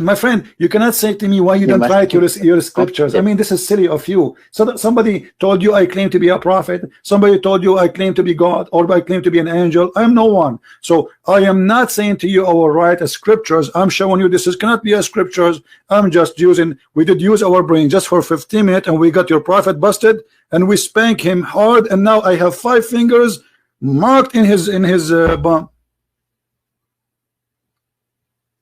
B: my friend, you cannot say to me why you don't write your scriptures. I mean, this is silly of you. So that somebody told you I claim to be a prophet, somebody told you I claim to be God, or I claim to be an angel. I am no one. So I am not saying to you I will write a scriptures. I'm showing you this cannot be a scriptures. I'm just using, we did use our brain just for 15 minutes, and we got your prophet busted, and we spank him hard, and now I have 5 fingers marked in his bum.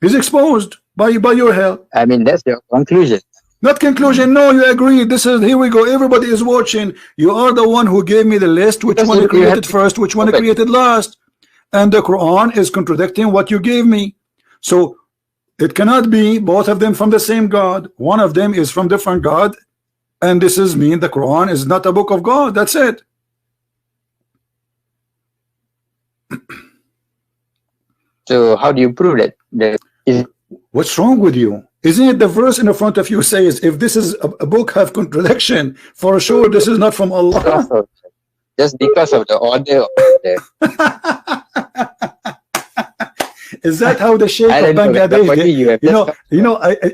B: He's exposed by your help.
A: I mean, that's your conclusion.
B: Not conclusion. No, you agree. This is, here we go. Everybody is watching. You are the one who gave me the list. Which one you created first? Which one you created last? And the Quran is contradicting what you gave me. So it cannot be both of them from the same God. One of them is from different God, and this is mean the Quran is not a book of God. That's it.
A: So how do you prove that?
B: What's wrong with you? Isn't it the verse in the front of you says, if this is a book have contradiction, for sure this is not from Allah.
A: Just because of the order.
B: Is that how the Sheikh of Bangladesh?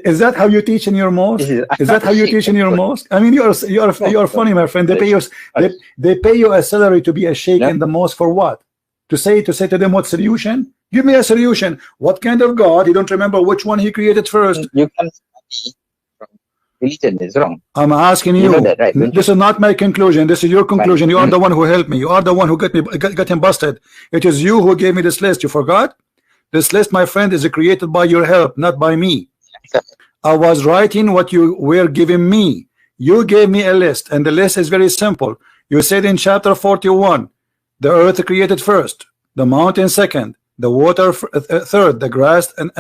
B: Is that how you teach in your mosque? Is that how you teach in your mosque? I mean, you are funny, my friend. They pay you a salary to be a Sheikh in the mosque for what? To say to them what solution? Give me a solution. What kind of God? You don't remember which one he created first.
A: You can study from religion is wrong.
B: I'm asking you.
A: That, right?
B: This is not my conclusion. This is your conclusion. You are the one who helped me. You are the one who got him busted. It is you who gave me this list. You forgot? This list, my friend, is created by your help, not by me. I was writing what you were giving me. You gave me a list, and the list is very simple. You said in chapter 41, the earth created first, the mountain second, the water third, the grass and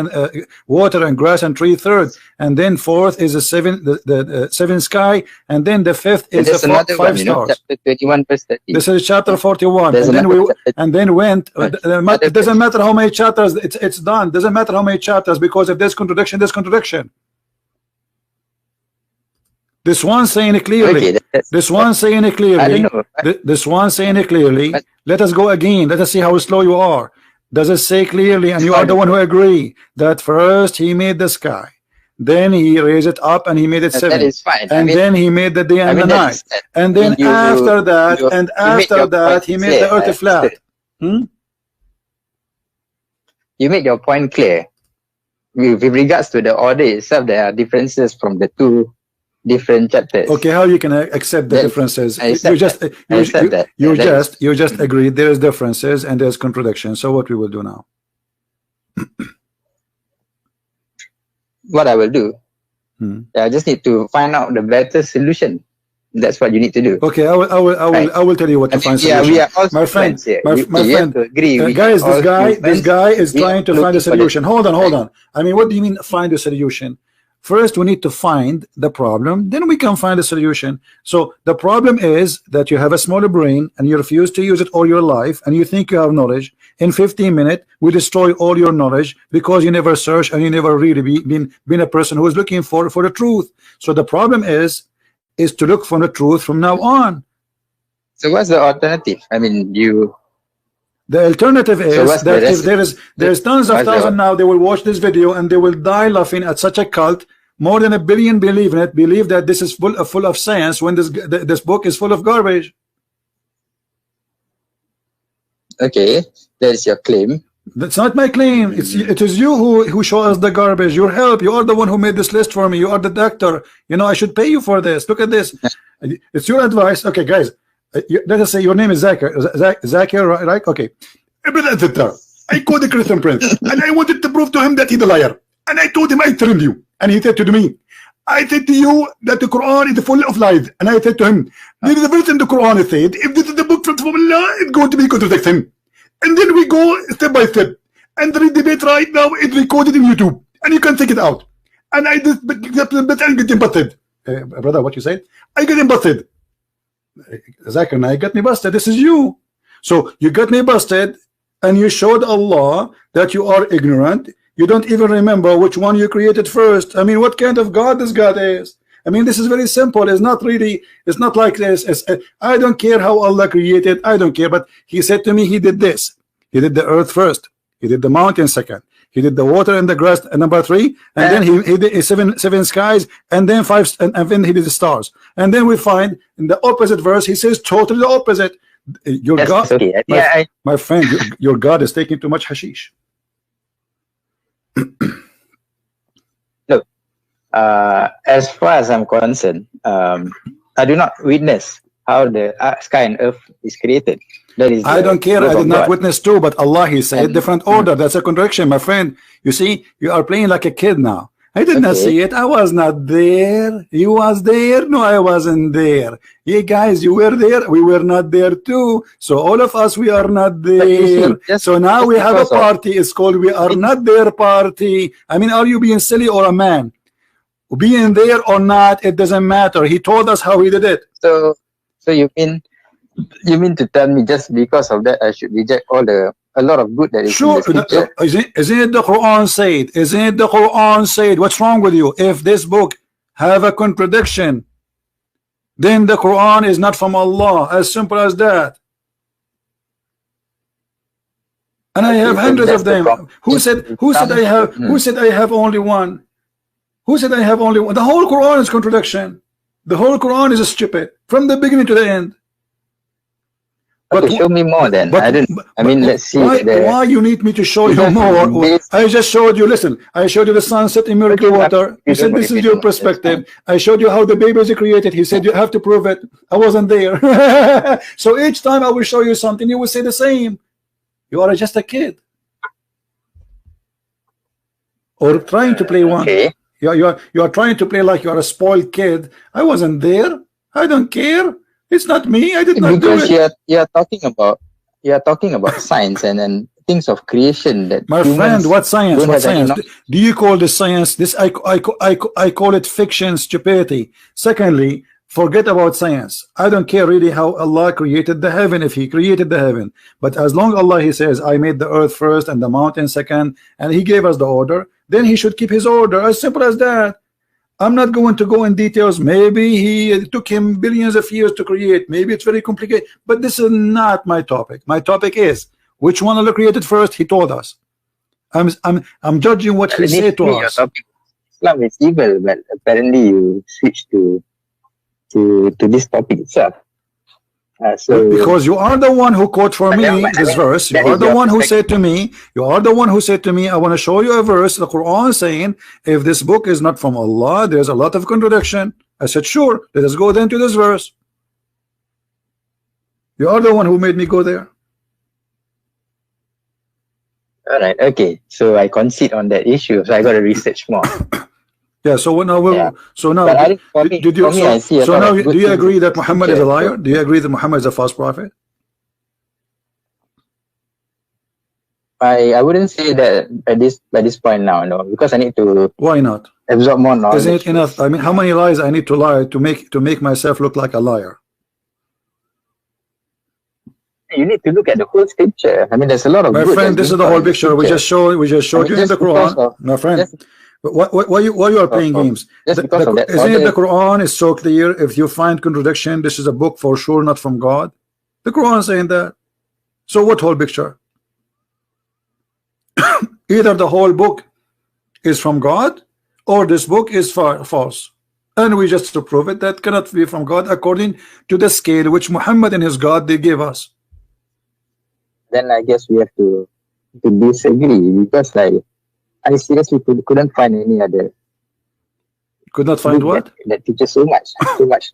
B: water and grass and tree third, and then fourth is the seventh sky, and then the fifth is the 5 stars.
A: Chapter 21 verse 30.
B: This is chapter 41, and then went. It doesn't matter how many chapters. It's done. Doesn't matter how many chapters, because if there's contradiction, there's contradiction. This one saying it clearly. This one saying it clearly. This one saying it clearly. Let us go again. Let us see how slow you are. Does it say clearly, and you are the one who agree, that first he made the sky, then he raised it up and he made it 7,
A: that is fine.
B: and then he made the day and the night, and then after that he made the earth flat.
A: You made your point clear. With regards to the order itself, there are differences from the 2 different chapters.
B: Okay, how you can accept the differences? You just agreed there is differences and there's contradictions. So what we will do now?
A: What I will do, I just need to find out the better solution. That's what you need to do.
B: Okay, I will tell you what to find solution.
A: We are all
B: my friend,
A: here.
B: my friend, guys, this guy is trying to find a solution. Hold on. I mean, what do you mean find a solution? First, we need to find the problem, then we can find a solution. So the problem is that you have a smaller brain and you refuse to use it all your life, and you think you have knowledge. In 15 minutes, we destroy all your knowledge because you never search and you never really been a person who is looking for the truth. So the problem is to look for the truth from now on.
A: So what's the alternative? I mean,
B: the alternative is that if there's tons of thousands now, they will watch this video and they will die laughing at such a cult. More than 1 billion believe in it, believe that this is full of science when this book is full of garbage.
A: Okay, that's your claim.
B: That's not my claim. It is you who show us the garbage. Your help. You are the one who made this list for me. You are the doctor. You know, I should pay you for this. Look at this. It's your advice. Okay, guys. Let us say your name is Zakir. Zakir, right? Okay. I called the Christian Prince and I wanted to prove to him that he's a liar. And I told him I trained you. And he said to me, I said to you that the Quran is full of lies. And I said to him, there is a verse in the Quran that said, if this is the book from Allah, it's going to be contradict him. And then we go step by step. And the debate right now is recorded in YouTube. And you can take it out. And I just get busted. Brother, what you said? I get busted. Zakir, I got me busted. This is you. So you got me busted and you showed Allah that you are ignorant. You don't even remember which one you created first. I mean, what kind of God this God is? I mean, this is very simple. It's not like this. I don't care how Allah created. I don't care. But he said to me, he did this. He did the earth first. He did the mountain second. He did the water and the grass number 3, and then he did seven skies, and then 5, and then he did the stars. And then we find in the opposite verse he says totally the opposite. Your God, okay. My friend, your God is taking too much hashish.
A: Look, as far as I'm concerned, I do not witness how the sky and earth is created.
B: I don't care. I did not witness too, but Allah, he said different order. That's a contradiction, my friend. You see, you are playing like a kid now. I did not see it. I was not there. You was there. No, I wasn't there. Yeah, guys, you were there. We were not there too. So all of us, we are not there. So now we have a party. It's called We Are Not There Party. I mean, are you being silly or a man? Being there or not, it doesn't matter. He told us how he did it.
A: So you mean to tell me just because of that I should reject a lot of good that is
B: sure.
A: in the scripture?
B: Isn't it the Quran said? Isn't it the Quran said? What's wrong with you? If this book have a contradiction, then the Quran is not from Allah. As simple as that. And I have hundreds of them. Who said I have only one? Who said I have only one? The whole Quran is contradiction. The whole Quran is stupid from the beginning to the end.
A: But show me more then. Let's see.
B: Why you need me to show you more? I just showed you. Listen, I showed you the sunset in miracle water. You said this is your perspective. I showed you how the baby is created. He said you have to prove it. I wasn't there. So each time I will show you something, you will say the same. You are just a kid, or trying to play one.
A: Okay.
B: You are trying to play like you are a spoiled kid. I wasn't there. I don't care. It's not me. I did not do it.
A: Because you're talking about science and things of creation that.
B: My friend, what science? What science? Do you call this science? This I call it fiction, stupidity. Secondly, forget about science. I don't care really how Allah created the heaven, if He created the heaven. But as long Allah, He says, I made the earth first and the mountain second, and He gave us the order, then He should keep His order. As simple as that. I'm not going to go in details. Maybe he took him billions of years to create. Maybe it's very complicated. But this is not my topic. My topic is which one Allah created first. He told us. I'm judging what He said to us.
A: Islam is evil, but apparently you switch to this topic itself.
B: Because you are the one who quote for me this verse. You are the one who said to me, I want to show you a verse, the Quran, saying if this book is not from Allah, there's a lot of contradiction. I said, sure, let us go then to this verse. You are the one who made me go there.
A: All right, okay. So I concede on that issue. So I got to research more.
B: Yeah. So now, do you agree that Muhammad is a liar? Do you agree that Muhammad is a false prophet?
A: I wouldn't say that by this point now, no, because I need to.
B: Why not?
A: absorb more knowledge.
B: Isn't it enough? I mean, how many lies I need to lie to make myself look like a liar?
A: You need to look at the whole scripture. I mean, there's a lot of.
B: My friend, this is the whole picture. We just showed you in the Quran, my friend. Why you are playing games? Isn't it the Quran is so clear? If you find contradiction, this is a book for sure, not from God. The Quran is saying that. So what whole picture? Either the whole book is from God, or this book is false. And we just to prove it, that cannot be from God according to the scale which Muhammad and his God they gave us.
A: Then I guess we have to disagree, because like I seriously couldn't find any other.
B: Could not find what?
A: That teaches so much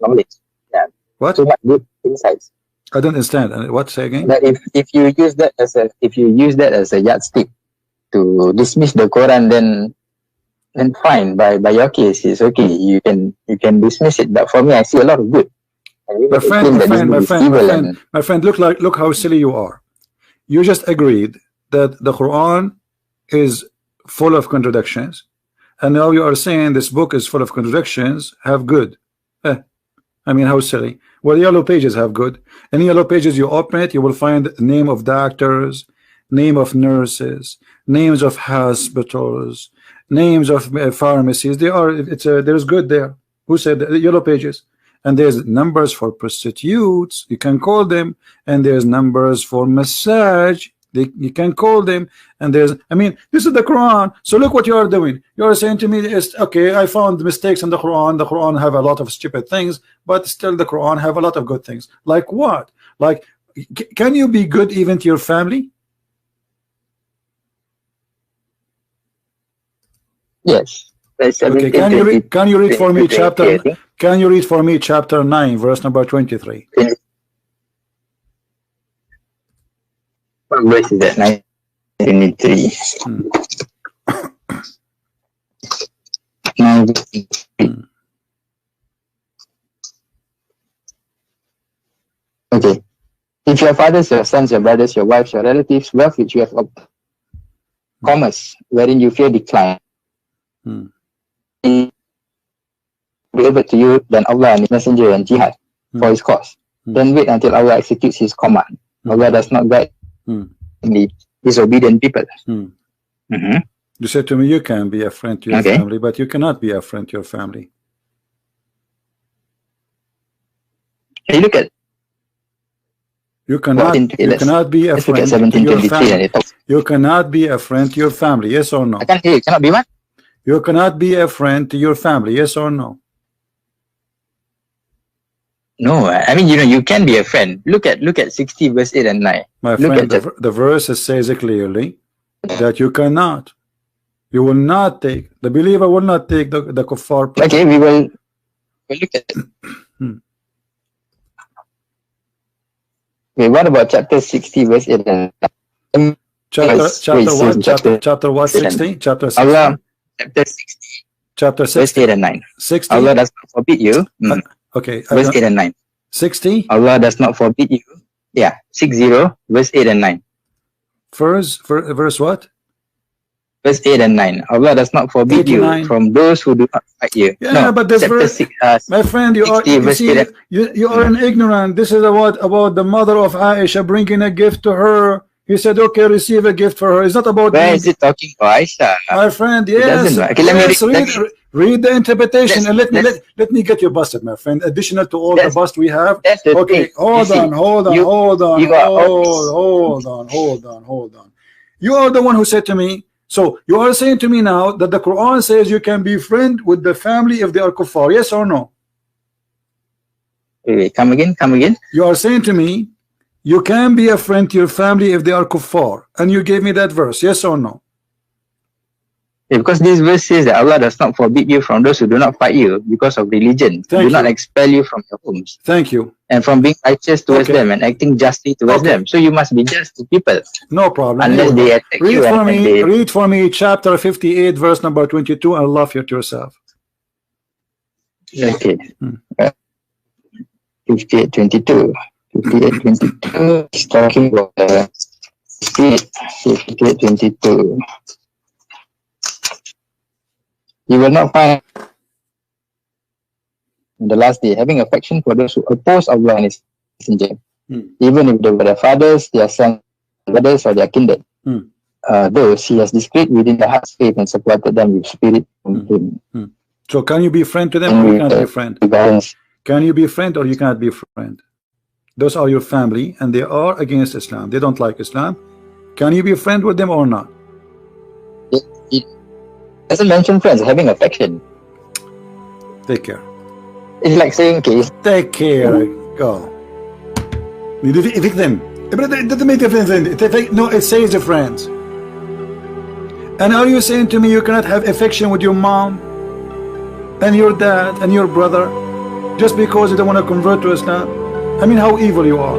A: knowledge. Yeah.
B: What?
A: So much good insights.
B: I don't understand. What, say again?
A: That if you use that as a yardstick to dismiss the Quran, then fine. By your case, it's okay. You can dismiss it. But for me, I see a lot of good.
B: My friend, look how silly you are. You just agreed that the Quran is full of contradictions, and now you are saying this book is full of contradictions, have good. I mean, how silly. Well, Yellow Pages have good. In Yellow Pages, you open it, you will find name of doctors, name of nurses, names of hospitals, names of pharmacies. There's good there. Who said that? Yellow Pages. And there's numbers for prostitutes, you can call them, and there's numbers for massage, you can call them, and there's, I mean, this is the Quran. So look what you are doing. You are saying to me, okay, I found mistakes in the Quran. The Quran have a lot of stupid things, but still the Quran have a lot of good things. Like what? Like, can you be good even to your family?
A: Yes.
B: Okay, can you read for me chapter? Can you read for me chapter 9, verse number 23?
A: What verse is that? 23. Okay. If your fathers, your sons, your brothers, your wives, your relatives, wealth which you have obtained, commerce wherein you fear decline, delivered to you than Allah and His Messenger and jihad for His cause. Then wait until Allah executes His command. Allah does not guide the disobedient people.
B: You said to me, you can be a friend to your family, but you cannot be a friend to your family.
A: Hey, look at.
B: You cannot be a friend to your family. You cannot be a friend to your family. Yes or no?
A: I can't hear you. Cannot be what?
B: You cannot be a friend to your family. Yes or no?
A: No, I mean, you can be a friend. Look at 60 verse 8 and 9.
B: My friend, the verse says it clearly that you cannot. You will not take, the believer will not take the kuffar.
A: Okay, we'll look at it. Okay, what about chapter 60 verse 8 and 9?
B: Chapter what? 60? Chapter 60?
A: Allah, chapter 60. Chapter 60. Verse 8 and 9. 60. Allah does not forbid you.
B: Okay.
A: Verse 8 and 9.
B: 60?
A: Allah does not forbid you. Yeah. 60, verse 8 and 9.
B: Verse what?
A: Verse 8 and 9. Allah does not forbid you from those who do not fight you.
B: Yeah, no, but this verse, my friend, you are an ignorant. This is about the mother of Aisha bringing a gift to her. He said, okay, receive a gift for her. It's not about.
A: Where is it talking about Aisha?
B: My friend, yes. Okay, read the interpretation and let me get you busted, my friend. Additional to all the bust we have. Okay, hold on. You are the one who said to me. So you are saying to me now that the Quran says you can be friend with the family if they are kuffar. Yes or no?
A: Wait, come again.
B: You are saying to me you can be a friend to your family if they are kuffar, and you gave me that verse. Yes or no?
A: Yeah, because this verse says that Allah does not forbid you from those who do not fight you because of religion. Do not expel you from your homes.
B: Thank you.
A: And from being righteous towards them and acting justly towards them. So you must be just to people.
B: No problem.
A: Unless they attack you.
B: Read for me chapter 58, verse number 22, and love you to yourself.
A: Okay. 58, 22. 58, 22 is talking about the speed. 58, 22. You will not find in the last day having affection for those who oppose Allah and His Messenger, even if they were their fathers, their sons, brothers, or their kindred. Those He has discreet within the heart's faith and supported them with spirit from Him.
B: So can you be friend to them or you cannot be friend? Can you be friend or you cannot be friend? Those are your family and they are against Islam. They don't like Islam. Can you be friend with them or not?
A: It doesn't mention friends, having affection.
B: Take care.
A: It's like saying, okay,
B: take care. Go. Evict them. It doesn't make difference. No, it says the friends. And are you saying to me you cannot have affection with your mom and your dad and your brother just because you don't want to convert to Islam? I mean, how evil you are.